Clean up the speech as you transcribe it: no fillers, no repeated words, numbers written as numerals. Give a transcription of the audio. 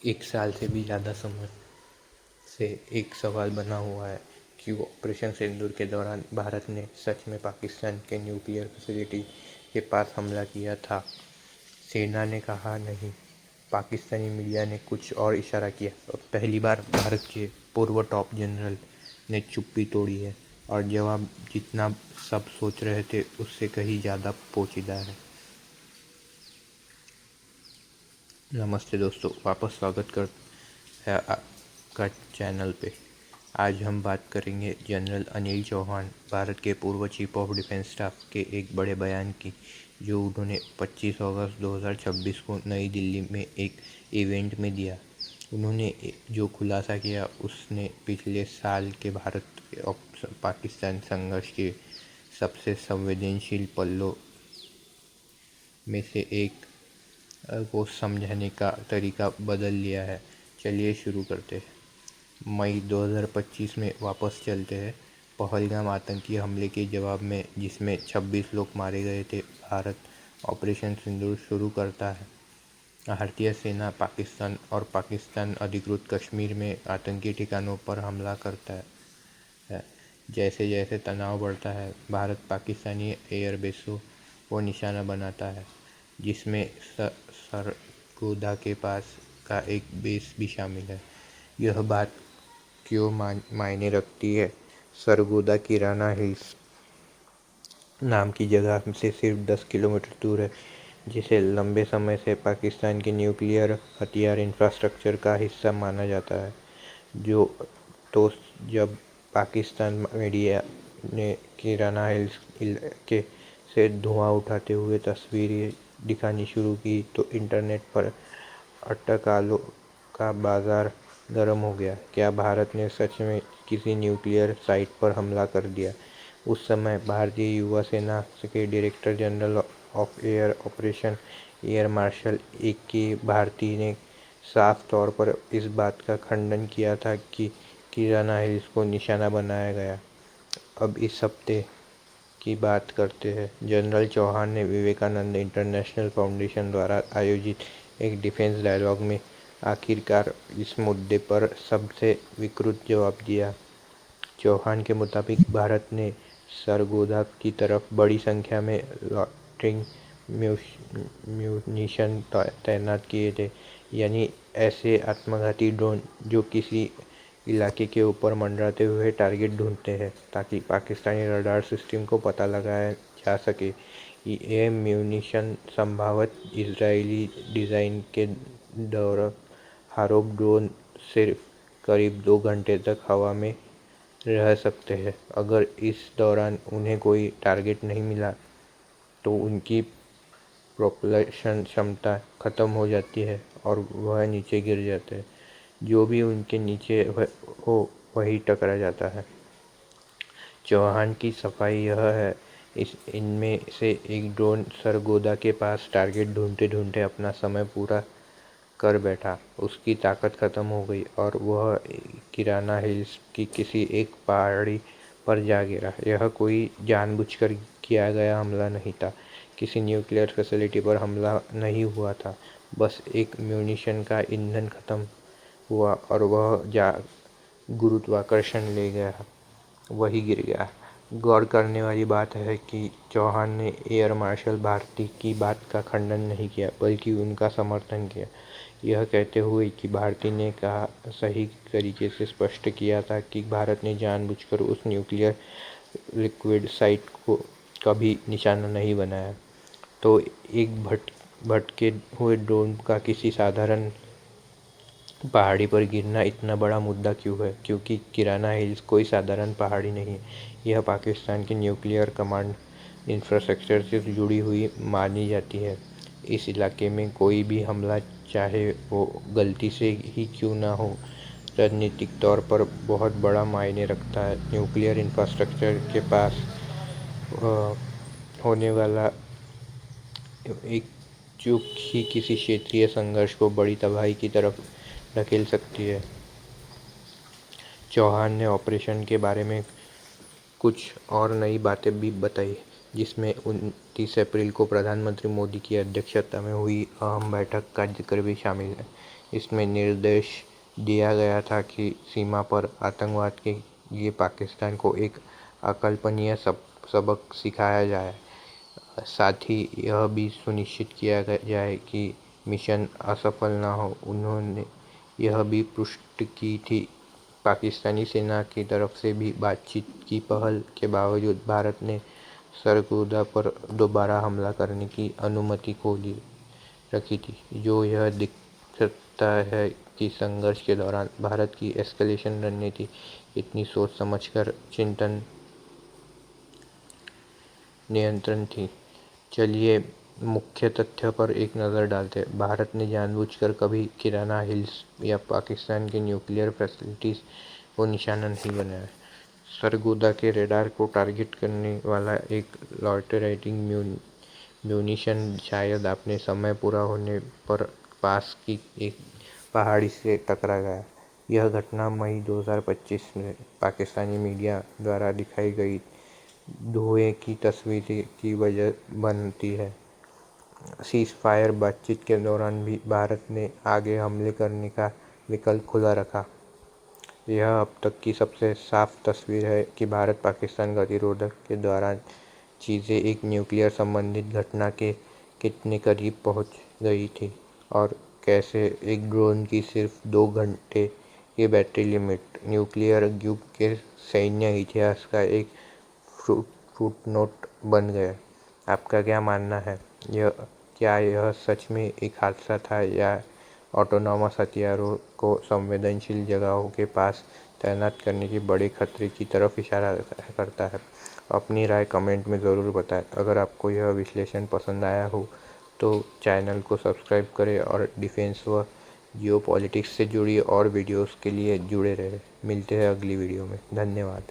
एक साल से भी ज़्यादा समय से एक सवाल बना हुआ है कि ऑपरेशन सिंदूर के दौरान भारत ने सच में पाकिस्तान के न्यूक्लियर फैसिलिटी के पास हमला किया था। सेना ने कहा नहीं, पाकिस्तानी मीडिया ने कुछ और इशारा किया। और पहली बार भारत के पूर्व टॉप जनरल ने चुप्पी तोड़ी है और जवाब जितना सब सोच रहे थे उससे कहीं ज़्यादा पोचीदा है। नमस्ते दोस्तों, वापस स्वागत कर है आपका चैनल पे। आज हम बात करेंगे जनरल अनिल चौहान, भारत के पूर्व चीफ ऑफ डिफेंस स्टाफ के एक बड़े बयान की, जो उन्होंने 25 अगस्त 2026 को नई दिल्ली में एक इवेंट में दिया। उन्होंने जो खुलासा किया उसने पिछले साल के भारत और पाकिस्तान संघर्ष के सबसे संवेदनशील पलों में से एक को समझाने का तरीका बदल लिया है। चलिए शुरू करते हैं। मई 2025 में वापस चलते हैं। पहलगाम आतंकी हमले के जवाब में, जिसमें 26 लोग मारे गए थे, भारत ऑपरेशन सिंदूर शुरू करता है। भारतीय सेना पाकिस्तान और पाकिस्तान अधिकृत कश्मीर में आतंकी ठिकानों पर हमला करता है। जैसे जैसे तनाव बढ़ता है, भारत पाकिस्तानी एयरबेसों को निशाना बनाता है, जिसमें सरगोदा के पास का एक बेस भी शामिल है। यह बात क्यों मायने रखती है? सरगोदा किराना हिल्स नाम की जगह से सिर्फ 10 किलोमीटर दूर है, जिसे लंबे समय से पाकिस्तान के न्यूक्लियर हथियार इंफ्रास्ट्रक्चर का हिस्सा माना जाता है। तो जब पाकिस्तान मीडिया ने किराना हिल्स इलाके से धुआं उठाते हुए तस्वीरें दिखानी शुरू की, तो इंटरनेट पर अटकलों का बाजार गर्म हो गया। क्या भारत ने सच में किसी न्यूक्लियर साइट पर हमला कर दिया? उस समय भारतीय युवा सेना के director general of air operation air marshal AK. Bharti ने साफ तौर पर इस बात का खंडन किया था कि किराना हिल्स को निशाना बनाया गया। अब इस हफ्ते की बात करते हैं। जनरल चौहान ने विवेकानंद इंटरनेशनल फाउंडेशन द्वारा आयोजित एक डिफेंस डायलॉग में आखिरकार इस मुद्दे पर सबसे विकृत जवाब दिया। चौहान के मुताबिक भारत ने सरगोदा की तरफ बड़ी संख्या में लॉटरिंग म्यूनिशन तैनात किए थे, यानी ऐसे आत्मघाती ड्रोन जो किसी इलाके के ऊपर मंडराते हुए टारगेट ढूंढते हैं, ताकि पाकिस्तानी रडार सिस्टम को पता लगाया जा सके। ये म्यूनिशन संभवतः इजरायली डिज़ाइन के दौर हारोप ड्रोन सिर्फ करीब 2 घंटे तक हवा में रह सकते हैं। अगर इस दौरान उन्हें कोई टारगेट नहीं मिला तो उनकी प्रोपल्शन क्षमता खत्म हो जाती है और वह नीचे गिर जाते हैं। जो भी उनके नीचे हो वही टकरा जाता है। चौहान की सफाई यह है, इनमें से एक ड्रोन सरगोदा के पास टारगेट ढूंढते ढूंढते अपना समय पूरा कर बैठा। उसकी ताकत खत्म हो गई और वह किराना हिल्स की किसी एक पहाड़ी पर जा गिरा। यह कोई जानबूझकर किया गया हमला नहीं था। किसी न्यूक्लियर फैसिलिटी पर हमला नहीं हुआ था। बस एक म्यूनिशन का ईंधन खत्म हुआ और वह गुरुत्वाकर्षण ले गया, वही गिर गया। गौर करने वाली बात है कि चौहान ने एयर मार्शल भारती की बात का खंडन नहीं किया, बल्कि उनका समर्थन किया, यह कहते हुए कि भारती ने कहा सही तरीके से स्पष्ट किया था कि भारत ने जानबूझकर उस न्यूक्लियर लिक्विड साइट को कभी निशाना नहीं बनाया। तो एक भटके हुए ड्रोन का किसी साधारण पहाड़ी पर गिरना इतना बड़ा मुद्दा क्यों है? क्योंकि किराना हिल्स कोई साधारण पहाड़ी नहीं है। यह पाकिस्तान के न्यूक्लियर कमांड इंफ्रास्ट्रक्चर से जुड़ी हुई मानी जाती है। इस इलाके में कोई भी हमला, चाहे वो गलती से ही क्यों ना हो, रणनीतिक तौर पर बहुत बड़ा मायने रखता है। न्यूक्लियर इंफ्रास्ट्रक्चर के पास होने वाला एक चूक ही किसी क्षेत्रीय संघर्ष को बड़ी तबाही की तरफ धकेल सकती है। चौहान ने ऑपरेशन के बारे में कुछ और नई बातें भी बताई, जिसमें 29 अप्रैल को प्रधानमंत्री मोदी की अध्यक्षता में हुई अहम बैठक का जिक्र भी शामिल है। इसमें निर्देश दिया गया था कि सीमा पर आतंकवाद के लिए पाकिस्तान को एक अकल्पनीय सबक सिखाया जाए। साथ ही यह भी सुनिश्चित किया जाए कि मिशन असफल न हो। उन्होंने यह भी पुष्टि की थी पाकिस्तानी सेना की तरफ से भी बातचीत की पहल के बावजूद भारत ने सरगोदा पर दोबारा हमला करने की अनुमति खोली रखी थी, जो यह दिखाता है कि संघर्ष के दौरान भारत की एस्केलेशन रणनीति इतनी सोच समझकर चिंतन नियंत्रण थी। चलिए मुख्य तथ्य पर एक नज़र डालते हैं। भारत ने जानबूझकर कभी किराना हिल्स या पाकिस्तान के न्यूक्लियर फैसिलिटीज़ को निशाना नहीं बनाया। सरगोदा के रडार को टारगेट करने वाला एक लॉन्ग रेंज म्यूनिशन शायद अपने समय पूरा होने पर पास की एक पहाड़ी से टकरा गया। यह घटना मई 2025 में पाकिस्तानी मीडिया द्वारा दिखाई गई धुएं की तस्वीर की वजह बनती है। सीज़ फायर बातचीत के दौरान भी भारत ने आगे हमले करने का विकल्प खुला रखा। यह अब तक की सबसे साफ तस्वीर है कि भारत पाकिस्तान गतिरोध के दौरान चीज़ें एक न्यूक्लियर संबंधित घटना के कितने करीब पहुंच गई थी और कैसे एक ड्रोन की सिर्फ 2 घंटे की बैटरी लिमिट न्यूक्लियर युग के सैन्य इतिहास का एक फुटनोट बन गया। आपका क्या मानना है? क्या यह सच में एक हादसा था या ऑटोनॉमस हथियारों को संवेदनशील जगहों के पास तैनात करने के बड़े खतरे की तरफ इशारा करता है? अपनी राय कमेंट में ज़रूर बताएं। अगर आपको यह विश्लेषण पसंद आया हो तो चैनल को सब्सक्राइब करें और डिफेंस व जियोपॉलिटिक्स से जुड़ी और वीडियोस के लिए जुड़े रहें। मिलते हैं अगली वीडियो में। धन्यवाद।